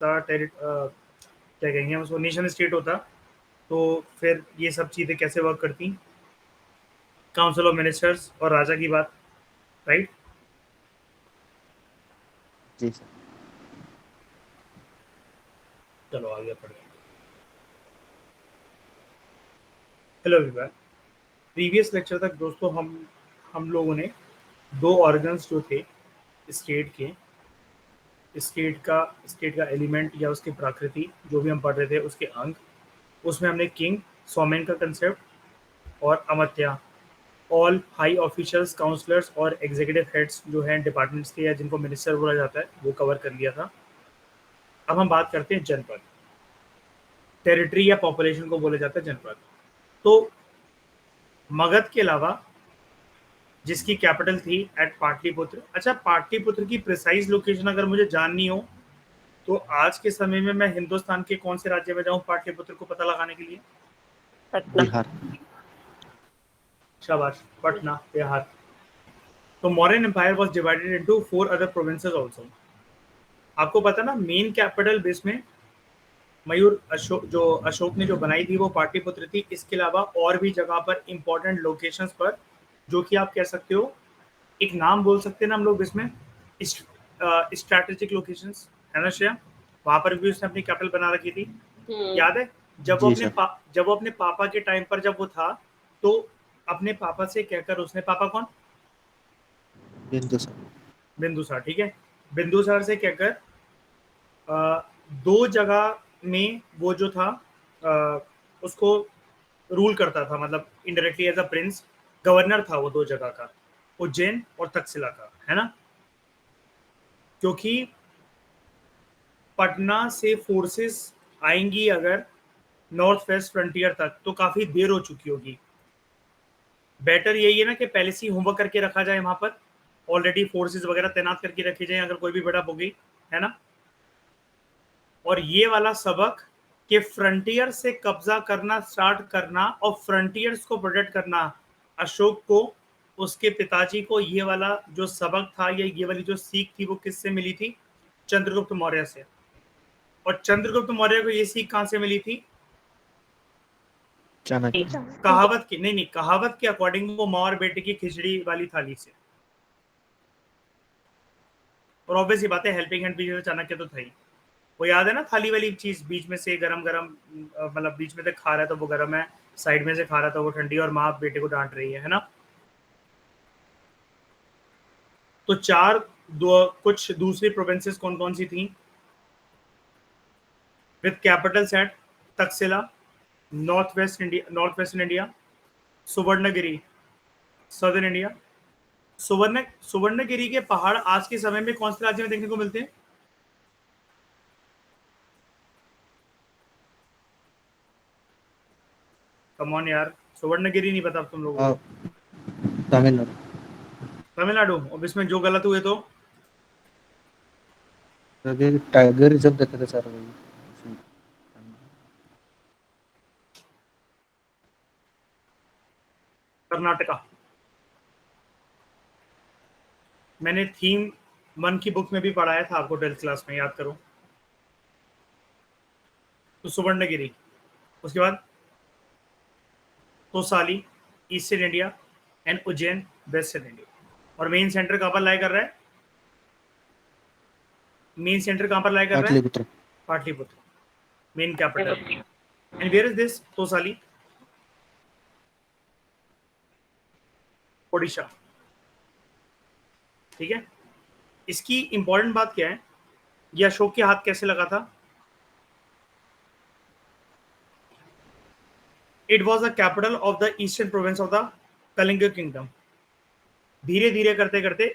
क्या कहेंगे हम उसको, नेशन स्टेट होता, तो फिर ये सब चीज़ें कैसे वर्क करती, काउंसिल ऑफ मिनिस्टर्स और राजा की बात, राइट। जी सर। चलो आगे पढ़ें। हेलो एवरीवन, प्रीवियस लेक्चर तक दोस्तों हम लोगों ने दो ऑर्गन्स जो थे स्टेट के, स्टेट का एलिमेंट या उसकी प्रकृति जो भी हम पढ़ रहे थे उसके अंग, उसमें हमने किंग, सोमेन का कंसेप्ट और amatya, all high officials, councillors और एग्जीक्यूटिव हेड्स जो हैं डिपार्टमेंट्स के या जिनको मिनिस्टर बोला जाता है वो कवर कर लिया था। अब हम बात करते हैं जनपद, टेरिटरी या पॉपुलेशन को बोला जाता है जनपद। तो मगध के अलावा जिसकी कैपिटल थी एट पाटलिपुत्र, अच्छा पाटलिपुत्र की प्रिसाइज लोकेशन अगर मुझे जाननी हो तो आज के समय में मैं हिंदुस्तान के कौन से राज्य में जाऊं पाटलिपुत्र को पता लगाने के लिए? पटना। बिहार। शाबाश, पटना, बिहार। तो Mauryan empire was divided into 4 other provinces also. आपको पता ना मेन कैपिटल बेस में मयूर अशोक ने जो बनाई थी वो पाटलिपुत्र थी। इसके अलावा और भी जगह पर इंपॉर्टेंट लोकेशंस पर, जो कि आप कह सकते हो एक नाम बोल सकते हैं ना हम लोग इसमें, स्ट्रैटेजिक लोकेशंस, है ना श्रेया? वहां पर भी उसने अपनी कैपिटल बना रखी थी, याद है? जी सर। जब वो अपने पापा के टाइम पर जब वो था, तो अपने पापा से कहकर उसने, पापा कौन? बिंदु सर। बिंदुसार, ठीक है। बिंदुसार से कहकर दो जगह में वो जो था उसको रूल करता था, मतलब indirectly as a prince, governor था वो दो जगह का, उज्जैन और तक्षशिला का, है ना? क्योंकि पटना से फोर्सेस आएंगी अगर नॉर्थ वेस्ट फ्रंटियर तक तो काफी देर हो चुकी होगी। बेटर यही है ना कि पहले से ही होमवर्क करके रखा जाए, वहां पर ऑलरेडी फोर्सेस वगैरह तैनात करके रखी जाए अगर कोई भी बड़ा हो गई, है ना? और ये वाला सबक कि फ्रंटियर से कब्जा करना स्टार्ट करना और फ्रंटियर्स को प्रोटेक्ट करना, अशोक को, उसके पिताजी को ये वाला जो सबक था या ये वाली जो सीख थी वो किससे मिली थी? चंद्रगुप्त मौर्य से। और चंद्रगुप्त मौर्य को ये सीख कहां से मिली थी? चाणक्य। कहावत की नहीं, कहावत के अकॉर्डिंग वो माँ और बेटे की खिचड़ी वाली थाली से। और ऑब्वियस ही बात है हेल्पिंग हैंड भी चाणक्य तो था ही। वो याद है ना थाली वाली चीज, बीच में से गरम गरम, मतलब बीच में से खा रहा है तो वो गरम है, साइड में से खा रहा था वो ठंडी, और माँ बेटे को डांट रही है ना? तो कुछ दूसरी प्रोविंसेस कौन कौन सी थी with capitals at Takshashila, north western India, Suvarnagiri, southern India. Suvarnagiri के पहाड़ आज के समय में कौन से राज्य में देखने को मिलते हैं? कम ऑन यार, सुवर्णगिरी नहीं पता तुम लोगों को? तमिलनाडु। तमिलनाडु। अब इसमें जो गलत हुए तो टाइगर रिजर्व देखा था सर वही। कर्नाटका। मैंने थीम 1 की बुक में भी पढ़ाया था आपको 12th क्लास में, याद करो। तो सुवर्णगिरी, उसके बाद Tosali eastern India and Ujjain western India. और मेन सेंटर कहां पर लाई कर रहा है? मेन सेंटर कहां पर लाई कर रहा है? Pataliputra. Pataliputra, main capital. And where is this Tosali? Odisha, ठीक है। इसकी इंपॉर्टेंट बात क्या है, ये अशोक के हाथ कैसे लगा था? It was the capital of the eastern province of the Kalinga kingdom. धीरे धीरे करते करते,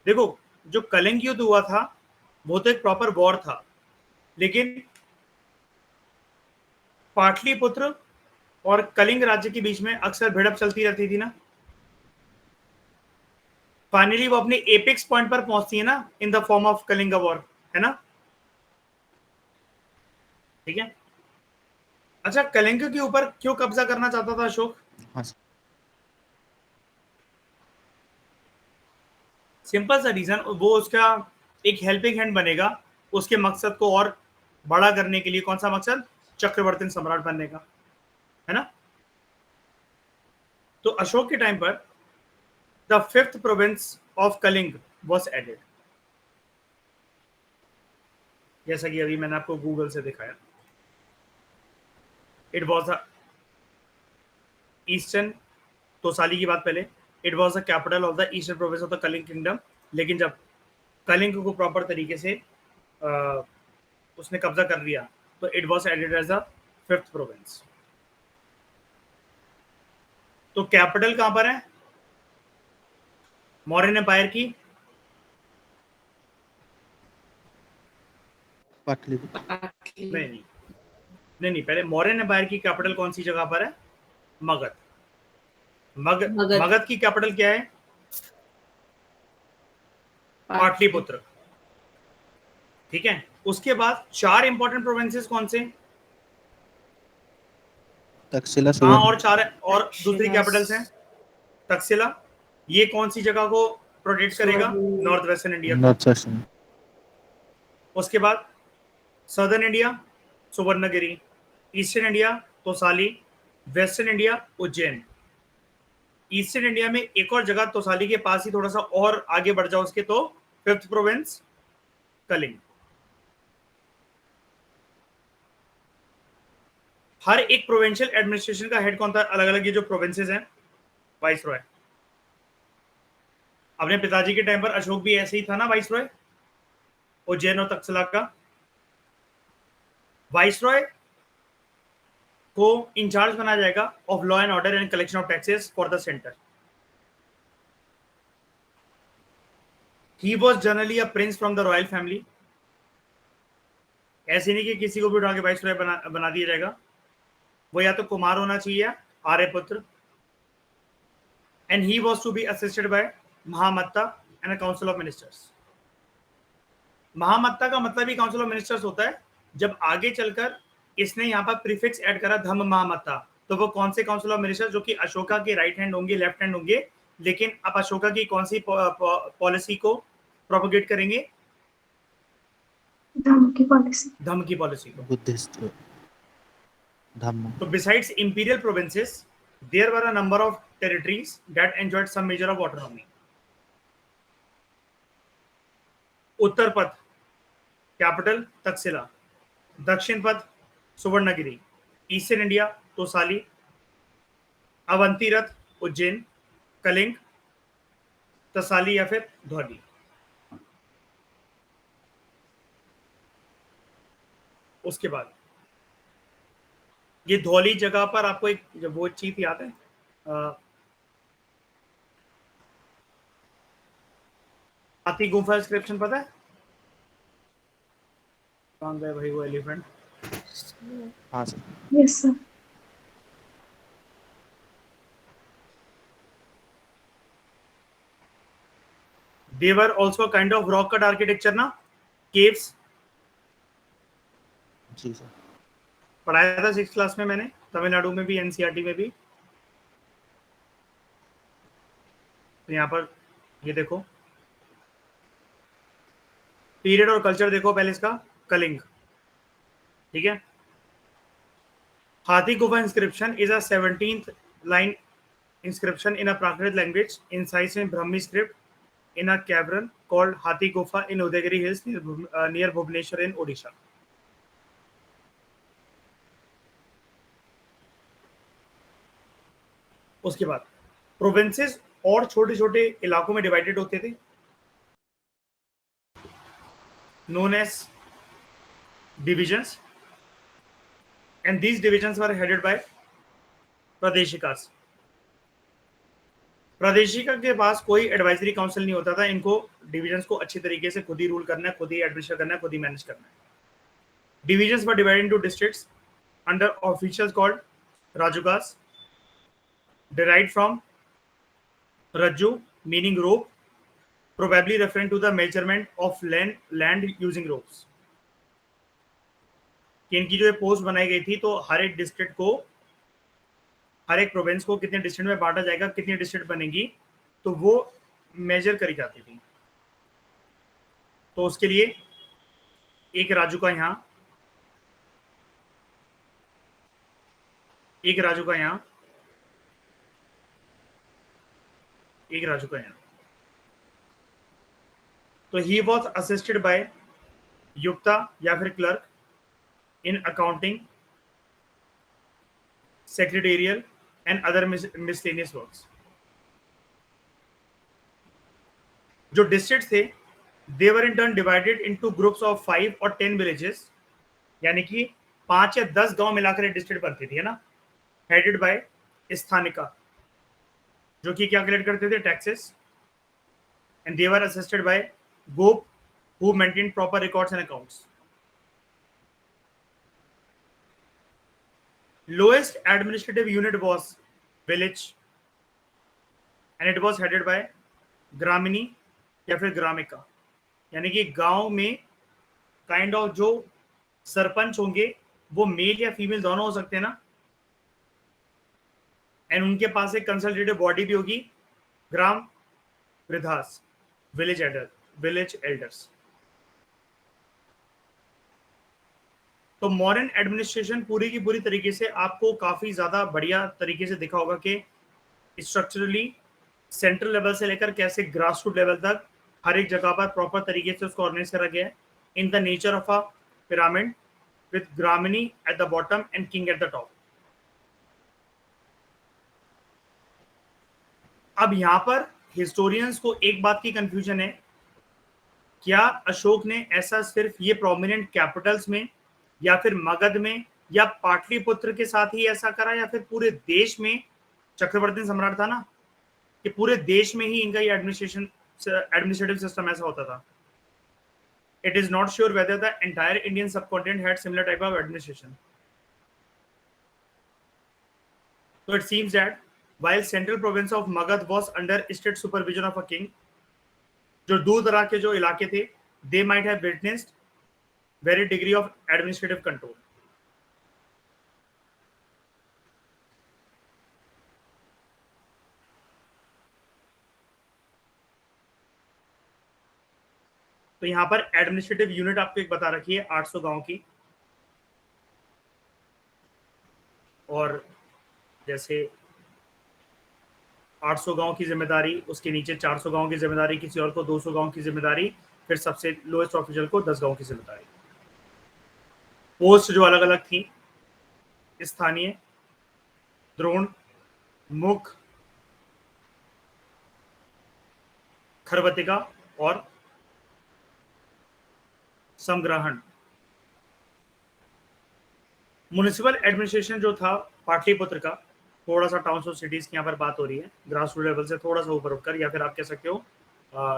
देखो, जो कलिंग युद्ध हुआ था वो तो एक प्रॉपर वॉर था, लेकिन पाटलिपुत्र और कलिंग राज्य के बीच में अक्सर भिड़प चलती रहती थी ना। फाइनली वो अपने एपेक्स पॉइंट पर पहुंचती है ना, in the form of Kalinga war, है ना? ठीक है। अच्छा, कलिंग के ऊपर क्यों कब्जा करना चाहता था अशोक? हाँ सर। सिंपल सा रीजन, वो उसका एक हेल्पिंग हैंड बनेगा, उसके मकसद को और बड़ा करने के लिए, कौन सा मकसद? चक्रवर्ती सम्राट बनने का, है ना। तो अशोक के टाइम पर the 5th province of Kalinga was added, जैसा कि अभी मैंने आपको गूगल से दिखाया। It was a eastern, Tosali की बात पहले, it was the capital of the eastern province of the Kalinga kingdom. लेकिन जब कलिंग को प्रॉपर तरीके से उसने कब्जा कर लिया तो it was added as the 5th province. तो कैपिटल कहां पर है मौर्यन एम्पायर की? पाटलिपुत्र। नहीं, पहले मौर्यन एम्पायर की कैपिटल कौन सी जगह पर है? मगध। मगध। मगध की कैपिटल क्या है? पाटलिपुत्र। ठीक है। उसके बाद 4 इंपॉर्टेंट प्रोविंसेस कौन से? तक्षशिला, हाँ, और सुवर्ण। 4 और दूसरी कैपिटल्स हैं। तक्षशिला, ये कौन सी जगह को प्रोटेक्ट करेगा? नॉर्थ वेस्टर्न इंडिया को। North western. उसके बाद southern India Suvarnagiri, eastern India Tosali, western India Ujjain. Eastern India में एक और जगह तोसाली के पास ही थोड़ा सा और आगे बढ़ जाओ उसके, तो 5th प्रोविंस कलिंग। हर एक प्रोविंशियल एडमिनिस्ट्रेशन का हेड कौन था? अलग अलग ये जो प्रोविंसेस हैं, वाइसरॉय। अपने पिताजी के टाइम पर अशोक भी ऐसे ही था ना, वाइसरॉय, उज्जैन और तक्षशिला का। वाइसरॉय को इंचार्ज बनाया जाएगा of law and order and collection of taxes for the centre. He was generally a prince from the royal family. ऐसे नहीं कि किसी को भी उठा के वाइसरॉय बना दिया जाएगा, वो या तो कुमार होना चाहिए, Aryaputra. And he was to be assisted by Mahamatta and a council of ministers. Mahamatta का मतलब ही काउंसिल ऑफ मिनिस्टर्स होता है। जब आगे चलकर इसने यहाँ पर प्रीफिक्स ऐड करा धम्म महामत्ता, तो वो कौन से काउंसिल ऑफ मिनिस्टर्स, जो कि अशोका के राइट हैंड होंगे, लेफ्ट हैंड होंगे, लेकिन अब अशोका की कौन सी पॉलिसी को प्रोपोगेट करेंगे? धम्म की पॉलिसी। धम्म की पॉलिसी को। Buddhist Dhamma. So besides imperial provinces, there were a number of territories that enjoyed some measure of autonomy. उत्तर पथ कैपिटल तक्षशिला, दक्षिण पथ सुवर्णगिरी, ईस्टर्न इंडिया तोसाली, अवंती रथ उज्जैन, कलिंग, तसाली या फिर धौली। उसके बाद ये धौली जगह पर आपको एक जब वो चीज याद है, हाथी गुफा इंस्क्रिप्शन पता है? कहाँ गए भाई वो एलिफेंट? हाँ sir. Yes sir. They were also kind of rock cut architecture ना, caves। जी सर। पढ़ाया था 6th क्लास में मैंने, तमिलनाडु में भी, एनसीईआरटी में भी। तो यहाँ पर ये देखो, पीरियड और कल्चर देखो पहले इसका, कलिंग। ठीक है। हाथी गुफा inscription is a 17th line inscription in a Prakrit language incised in Brahmi script in a cavern called Hathi Gufa in Udayagiri Hills near Bhubaneswar in Odisha. उसके बाद प्रोविंसेस और छोटे छोटे इलाकों में डिवाइडेड होते थे, known as divisions, and these divisions were headed by प्रादेशिकास। प्रादेशिका के पास कोई एडवाइजरी काउंसिल नहीं होता था। इनको डिविजन्स को अच्छी तरीके से खुद ही रूल करना है, खुद ही एडमिनिस्टर करना है, खुद ही मैनेज करना है। Divisions were divided into districts under officials called Rajukas, derived from rajju meaning rope, probably referring to the measurement of land using ropes। कि इनकी जो पोस्ट बनाई गई थी, तो हर एक डिस्ट्रिक्ट को, हर एक प्रोविंस को कितने डिस्ट्रिक्ट में बांटा जाएगा, कितनी डिस्ट्रिक्ट बनेगी, तो वो मेजर करी जाती थी। तो उसके लिए एक राजू का यहाँ, एक राजू का यहाँ, एक राजू का यहाँ। तो he was assisted by Yukta या फिर clerk in accounting, secretarial and other miscellaneous works. जो डिस्ट्रिक्ट थे they were in turn divided into groups of 5 और 10 विलेजेस, यानी कि 5 या 10 गांव मिलाकर एक डिस्ट्रिक्ट बनती थी, है ना, हेडेड बाय स्थानिका, जो कि क्या कलेक्ट करते थे, taxes, and they were assisted by gopa who maintain proper records and accounts. Lowest administrative unit was village and it was headed by ग्रामीणी या फिर ग्रामिका, यानी कि गांव में काइंड ऑफ जो सरपंच होंगे वो मेल या फीमेल दोनों हो सकते हैं ना, एंड उनके पास एक कंसल्टेटिव बॉडी भी होगी, ग्राम वृद्धास, विलेज एल्डर्स। तो मॉडर्न एडमिनिस्ट्रेशन पूरी की पूरी तरीके से आपको काफी ज्यादा बढ़िया तरीके से दिखा होगा कि स्ट्रक्चरली सेंट्रल लेवल से लेकर कैसे ग्रास रूट लेवल तक हर एक जगह पर प्रॉपर तरीके से उसको ऑर्गेनाइज करा गया है in the nature of a pyramid with ग्रामिनी at the bottom and king at the top. अब यहां पर हिस्टोरियंस को एक बात की कंफ्यूजन है, क्या अशोक ने ऐसा सिर्फ ये प्रोमिनेंट कैपिटल्स में या फिर मगध में या पाटलिपुत्र के साथ ही ऐसा करा, या फिर पूरे देश में, चक्रवर्ती सम्राट था ना, कि पूरे देश में ही इनका ये एडमिनिस्ट्रेटिव सिस्टम ऐसा होता था। It is not sure whether the entire Indian subcontinent had similar type of administration. So it seems that while central province of Magad was under state supervision of a king, जो दूर दराज के जो इलाके थे they might have witnessed very degree of administrative control. तो यहां पर एडमिनिस्ट्रेटिव यूनिट आपको एक बता रखी है 800 गांव की, और जैसे 800 गांव की जिम्मेदारी, उसके नीचे 400 गांव की जिम्मेदारी किसी और को, 200 गांव की जिम्मेदारी, फिर सबसे लोएस्ट ऑफिशियल को 10 गांव की जिम्मेदारी। पोस्ट जो अलग अलग थी, स्थानीय, द्रोण, मुख, खरवतिका और समग्रहण। म्युनिसिपल एडमिनिस्ट्रेशन जो था पाटलिपुत्र का, थोड़ा सा टाउन्स और सिटीज की यहाँ पर बात हो रही है, ग्रास रूट लेवल से थोड़ा सा ऊपर उठकर, या फिर आप कह सकते हो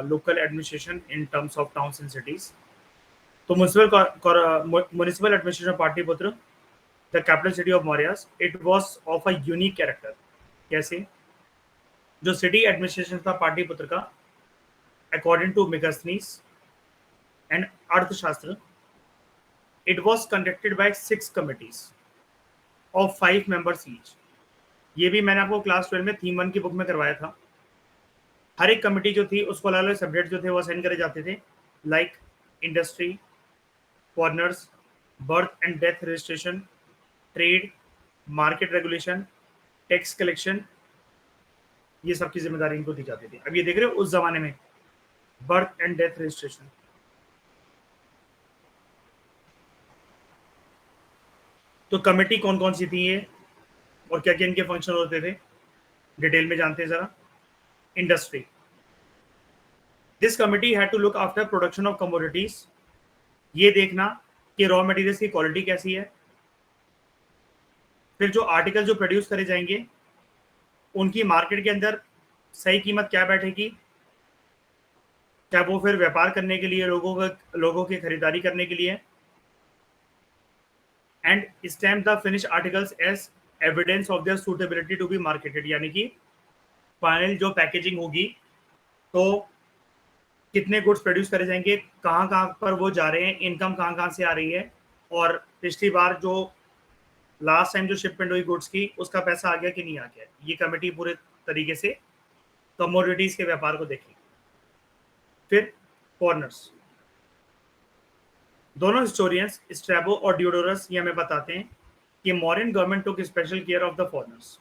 local administration in terms of towns and cities. तो municipal administration Pataliputra, the capital city of Mauryas, it was of a unique character. कैसे? जो सिटी एडमिनिस्ट्रेशन था पाटलिपुत्र का, according to Megasthenes and Arthashastra, it was conducted by 6 committees of 5 members each। ये भी मैंने आपको class 12 में थीम 1 की बुक में करवाया था। हर एक कमेटी जो थी उसको अलग अलग सब्जेक्ट जो थे वो असाइन करे जाते थे, like industry, foreigners, birth and death registration, trade, market regulation, tax collection, ये सब की जिम्मेदारी इनको दी जाती थी। अब ये देख रहे हो उस जमाने में बर्थ एंड डेथ रजिस्ट्रेशन। तो कमेटी कौन कौन सी थी ये और क्या क्या इनके फंक्शन होते थे, डिटेल में जानते हैं जरा। Industry, this committee had to look after production of commodities, ये देखना कि रॉ मटेरियल्स की क्वालिटी कैसी है, फिर जो आर्टिकल जो प्रोड्यूस करे जाएंगे उनकी मार्केट के अंदर सही कीमत क्या बैठेगी, क्या वो फिर व्यापार करने के लिए, लोगों की खरीदारी करने के लिए, and stamp the finish articles as evidence of their suitability to be marketed, यानी कि फाइनल जो पैकेजिंग होगी तो कितने गुड्स प्रोड्यूस करे जाएंगे, कहाँ कहाँ पर वो जा रहे हैं, इनकम कहाँ कहाँ से आ रही है, और पिछली बार जो लास्ट टाइम जो शिपमेंट हुई गुड्स की उसका पैसा आ गया कि नहीं आ गया। ये कमेटी पूरे तरीके से कमोडिटीज के व्यापार को देखेगी। फिर फॉरेनर्स, दोनों हिस्टोरियंस स्ट्रैबो और डियोडोरस ये हमें बताते हैं कि Mauryan government took special care of the foreigners.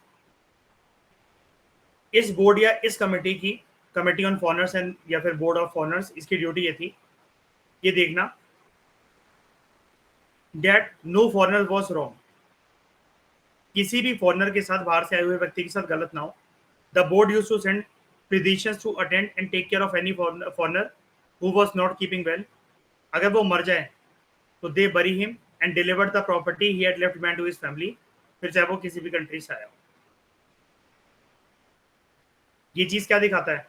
इस बोर्ड या इस कमेटी की, कमेटी ऑन फॉरेनर्स एंड या फिर बोर्ड ऑफ फॉरेनर्स, इसकी ड्यूटी ये थी ये देखना that no foreigner was wrong, किसी भी फॉरेनर के साथ, बाहर से आए हुए व्यक्ति के साथ गलत ना हो। The board used to send physicians to attend and take care of any foreigner who was not keeping well. अगर वो मर जाए तो they bury him and deliver the property he had left behind to his family, फिर चाहे वो किसी भी कंट्री से आया हो। ये चीज क्या दिखाता है?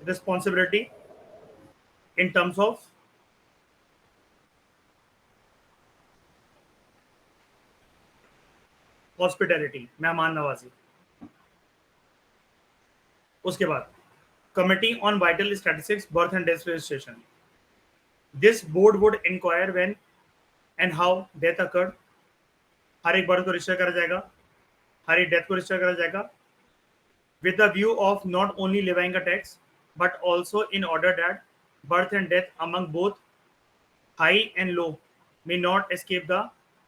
Responsibility in terms of hospitality, मेहमान नवाजी। उसके बाद committee on vital statistics, birth and death registration. This board would inquire when and how death occurred. हर एक बर्थ को रजिस्टर करा जाएगा, हर एक डेथ को रजिस्टर करा जाएगा, with the view of not only levying a tax but also in order that birth and death among both high and low may not escape the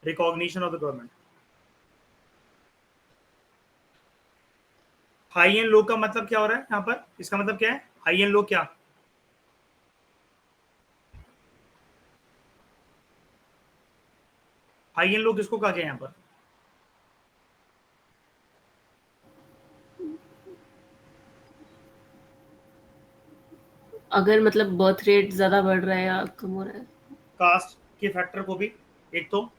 recognition of the government. High and low का मतलब क्या हो रहा है यहाँ पर? इसका मतलब क्या है? हाई एंड लो क्या? हाई एंड लो किसको कहा गया यहाँ पर? अगर मतलब बर्थ रेट ज्यादा बढ़ रहा है या कम हो रहा है। कास्ट के फैक्टर को भी एक तो,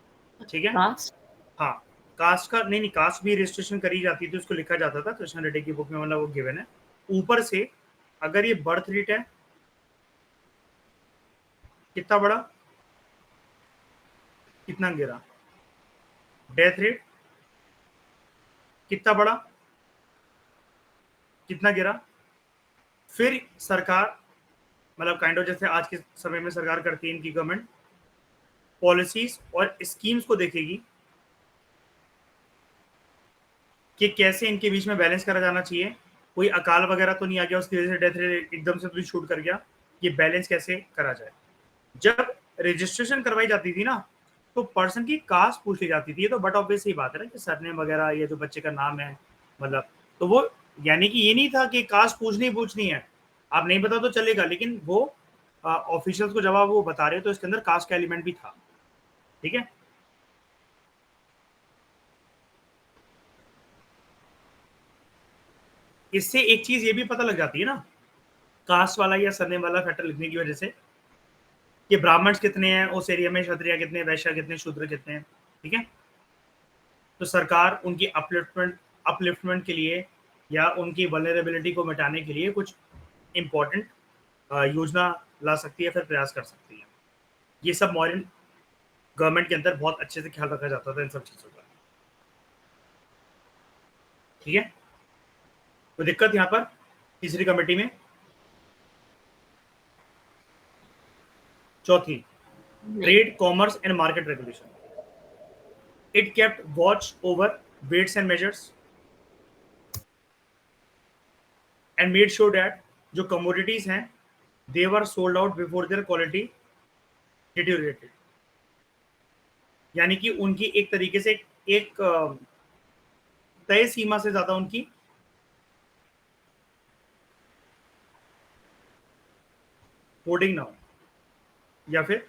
ठीक है, कास्ट, हाँ कास्ट का नहीं, कास्ट भी रजिस्ट्रेशन करी जाती थी, उसको लिखा जाता था कृष्ण रेड्डी की बुक में, मतलब वो गिवन है। ऊपर से अगर ये बर्थ रेट है कितना बड़ा, कितना गिरा, डेथ रेट कितना बड़ा, कितना गिरा, फिर सरकार, मतलब काइंड ऑफ जैसे आज के समय में सरकार करती है, इनकी गवर्नमेंट पॉलिसीज और स्कीम्स को देखेगी कि कैसे इनके बीच में बैलेंस करा जाना चाहिए। कोई अकाल वगैरह तो नहीं आ गया उसकी वजह से डेथ रेट एकदम से तो शूट कर गया, ये बैलेंस कैसे करा जाए। जब रजिस्ट्रेशन करवाई जाती थी ना तो पर्सन की कास्ट पूछ ली जाती थी, ये तो बट ऑब्वियस ही बात है ना कि सरनेम वगैरह, ये जो बच्चे का नाम है, मतलब तो वो यानी कि ये नहीं था कि कास्ट पूछनी है, आप नहीं बता तो चलेगा, लेकिन वो ऑफिशियल्स को जब आप वो बता रहे हो तो इसके अंदर कास्ट का एलिमेंट भी था, ठीक है। इससे एक चीज ये भी पता लग जाती है ना, कास्ट वाला या सरनेम वाला फैक्टर लिखने की वजह से, कि ब्राह्मण्स कितने हैं उस एरिया में, क्षत्रिय कितने, वैश्य कितने, शूद्र कितने हैं, ठीक है। तो सरकार उनकी अपलिफ्टमेंट के लिए या उनकी वल्नरेबिलिटी को मिटाने के लिए कुछ इंपॉर्टेंट योजना ला सकती है, फिर प्रयास कर सकती है। ये सब मॉडर्न गवर्नमेंट के अंदर बहुत अच्छे से ख्याल रखा जाता था इन सब चीज़ों का, ठीक है। तो दिक्कत यहाँ पर तीसरी कमेटी में, चौथी trade, commerce and market regulation. It kept watch over weights and measures and made sure that जो कमोडिटीज हैं they were sold out before their quality deteriorated. यानी कि उनकी एक तरीके से एक तय सीमा से ज्यादा उनकी होर्डिंग ना हो या फिर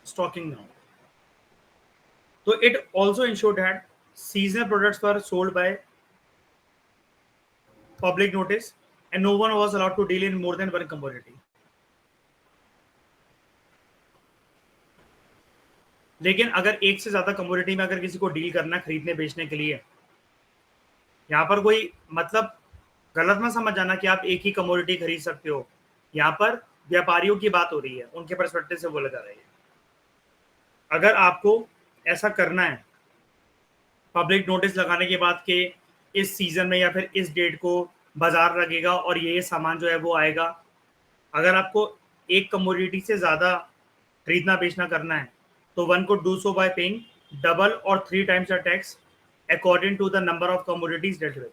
स्टॉकिंग ना हो। तो it also insured that seasonal products were sold by public notice and no one was allowed to deal in more than one commodity. लेकिन अगर एक से ज्यादा कमोडिटी में अगर किसी को डील करना, खरीदने बेचने के लिए, यहाँ पर कोई मतलब गलत मत समझ जाना कि आप एक ही कमोडिटी खरीद सकते हो, यहाँ पर व्यापारियों की बात हो रही है, उनके पर्सपेक्टिव से बोला जा रहा है। अगर आपको ऐसा करना है पब्लिक नोटिस लगाने के बाद कि इस सीजन में या फिर इस डेट को बाजार लगेगा और ये सामान जो है वो आएगा, अगर आपको एक कमोडिटी से ज़्यादा खरीदना बेचना करना है तो वन को do so bye paying double और 3 times the tax according to the number of commodities dealt with.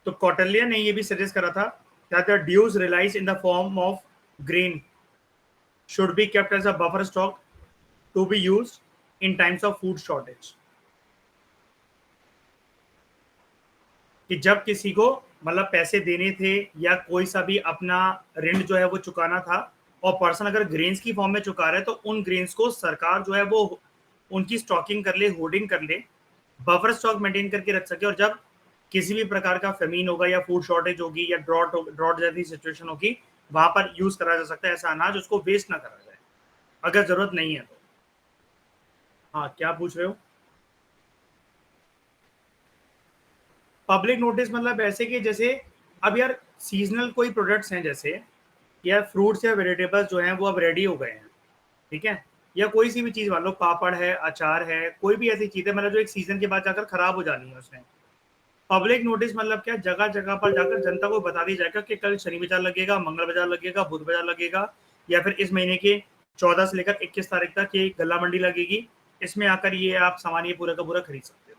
तो कौटिल्य ने ये भी सजेस्ट करा था that the dues realized in the form of grain should be kept as a buffer stock to be used in times of food shortage. कि जब किसी को मतलब पैसे देने थे या कोई सा भी अपना ऋण जो है वो चुकाना था और पर्सन अगर ग्रेन्स की फॉर्म में चुका रहे तो उन ग्रेन्स को सरकार जो है वो उनकी स्टॉकिंग कर ले, होर्डिंग कर ले, बफर स्टॉक मेंटेन करके रख सके, और जब किसी भी प्रकार का फेमीन होगा या फूड शॉर्टेज होगी या ड्रॉट जैसी सिचुएशन होगी, वहां पर यूज करा जा सकता है ऐसा अनाज, उसको वेस्ट ना करा जाए अगर जरूरत नहीं है तो। हाँ, क्या पूछ रहे हो? पब्लिक नोटिस मतलब ऐसे कि जैसे अब यार सीजनल कोई प्रोडक्ट्स हैं, जैसे या फ्रूट्स या वेजिटेबल्स जो हैं वो अब रेडी हो गए हैं, ठीक है, या कोई सी भी चीज़ मान लो, पापड़ है, अचार है, कोई भी ऐसी चीज़ है मतलब जो एक सीजन के बाद जाकर खराब हो जानी है उसमें। पब्लिक नोटिस मतलब क्या, जगह जगह पर जाकर जनता को बता दिया जाएगा कि कल शनि बाजार लगेगा, मंगल बाजार लगेगा, बुध बाजार लगेगा, या फिर इस महीने के 14 से लेकर 21 तारीख तक ये गल्ला मंडी लगेगी, इसमें आकर ये आप सामान ये पूरा का पूरा खरीद सकते हो।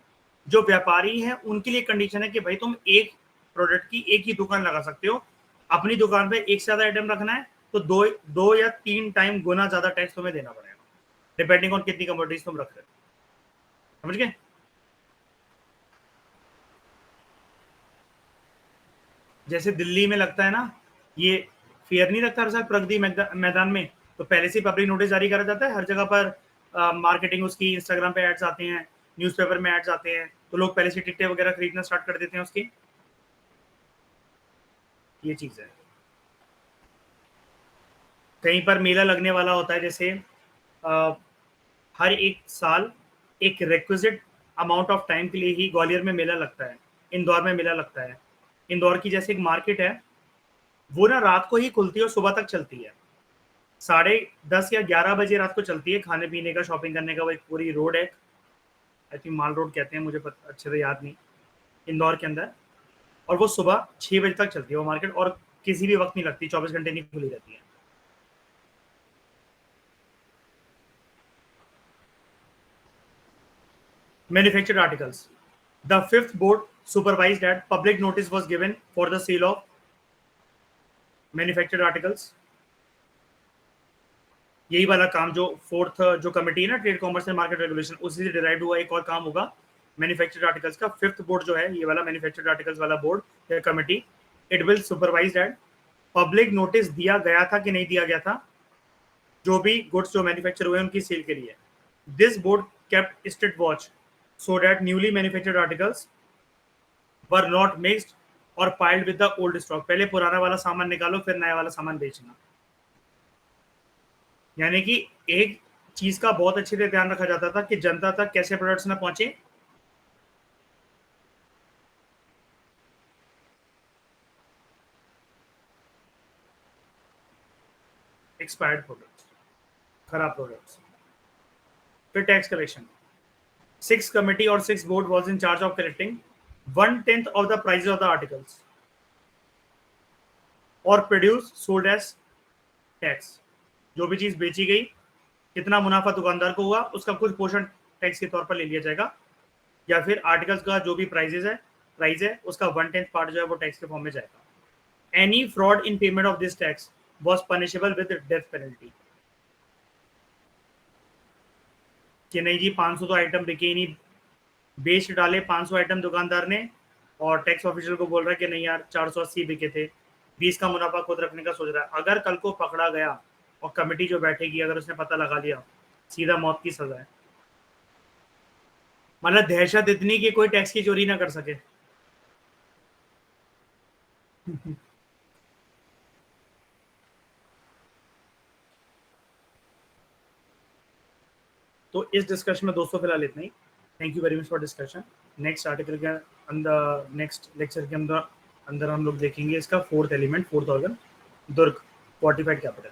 जो व्यापारी हैं उनके लिए कंडीशन है कि भाई तुम एक प्रोडक्ट की एक ही दुकान लगा सकते हो, अपनी दुकान पे एक से ज्यादा आइटम रखना है तो दो या 3 टाइम गुना ज्यादा टैक्स तुम्हें देना पड़ेगा, डिपेंडिंग ऑन कितनी कमोडिटीज तुम रख रहे हो। समझ गए? जैसे दिल्ली में लगता है ना ये फेयर, नहीं लगता हर साल प्रगति मैदान में, तो पहले से पब्लिक नोटिस जारी करा जाता है, हर जगह पर मार्केटिंग उसकी, इंस्टाग्राम पे एड्स आते हैं, न्यूज़पेपर में एड्स आते हैं, तो लोग पहले से टिकटें वगैरह खरीदना स्टार्ट कर देते हैं उसकी। ये चीज़ है। कहीं पर मेला लगने वाला होता है, जैसे हर एक साल एक रिक्विजिट अमाउंट ऑफ टाइम के लिए ही ग्वालियर में मेला लगता है, इंदौर में मेला लगता है। इंदौर की जैसे एक मार्केट है वो ना रात को ही खुलती है और सुबह तक चलती है, 10:30 या 11 बजे रात को चलती है। खाने पीने का, शॉपिंग करने का वो एक पूरी रोड है, आई थिंक माल रोड कहते हैं, मुझे अच्छे से याद नहीं, इंदौर के अंदर, और वो सुबह 6 बजे तक चलती है वो मार्केट, और किसी भी वक्त नहीं लगती, 24 घंटे नहीं खुली रहती है। Manufactured articles. The fifth board supervised that public notice was given for the sale of manufactured articles. यही वाला काम जो फोर्थ जो कमेटी है ना, trade commerce and market regulation, उसी से डिराइव हुआ एक और काम होगा मैन्युफैक्चर्ड आर्टिकल्स का। फिफ्थ बोर्ड जो है ये वाला मैन्युफैक्चर्ड आर्टिकल्स वाला बोर्ड या committee, it will supervise that public notice दिया गया था कि नहीं दिया गया था जो भी गुड्स जो मैन्युफैक्चर हुए उनकी सेल के लिए। This board kept strict watch so that newly manufactured articles were not mixed or piled with the old stock. पहले पुराना वाला सामान निकालो फिर नया वाला सामान बेचना, यानी कि एक चीज का बहुत अच्छे से ध्यान रखा जाता था कि जनता तक कैसे प्रोडक्ट्स ना पहुंचे। एक्सपायर्ड प्रोडक्ट्स, खराब प्रोडक्ट्स। फिर tax collection, 6th committee or 6th board was in charge of collecting 1/10 of the prices of the articles or produce sold as tax. जो भी चीज बेची गई, कितना मुनाफा दुकानदार को हुआ, उसका कुछ पोर्शन टैक्स के तौर पर ले लिया जाएगा, या फिर आर्टिकल्स का जो भी प्राइस है उसका 1/10 पार्ट जो है वो टैक्स के फॉर्म में जाएगा। Any fraud in payment of this tax was punishable with death penalty. कि नहीं जी 500 तो आइटम बिके ही नहीं, बेच डाले 500 आइटम दुकानदार ने, और टैक्स ऑफिशियल को बोल रहा है कि नहीं यार 480 बिके थे, 20 का मुनाफा खुद रखने का सोच रहा है। अगर कल को पकड़ा गया और कमेटी जो बैठेगी अगर उसने पता लगा लिया, सीधा मौत की सजा है। मतलब दहशत इतनी कि कोई टैक्स की चोरी ना कर सके। तो इस डिस्कशन में दोस्तों फिलहाल इतना ही। Thank you very much for discussion. Next article के अंदर, नेक्स्ट लेक्चर के अंदर हम लोग देखेंगे इसका 4th एलिमेंट, 4th ऑर्गन, दुर्ग, फोर्टिफाइड कैपिटल।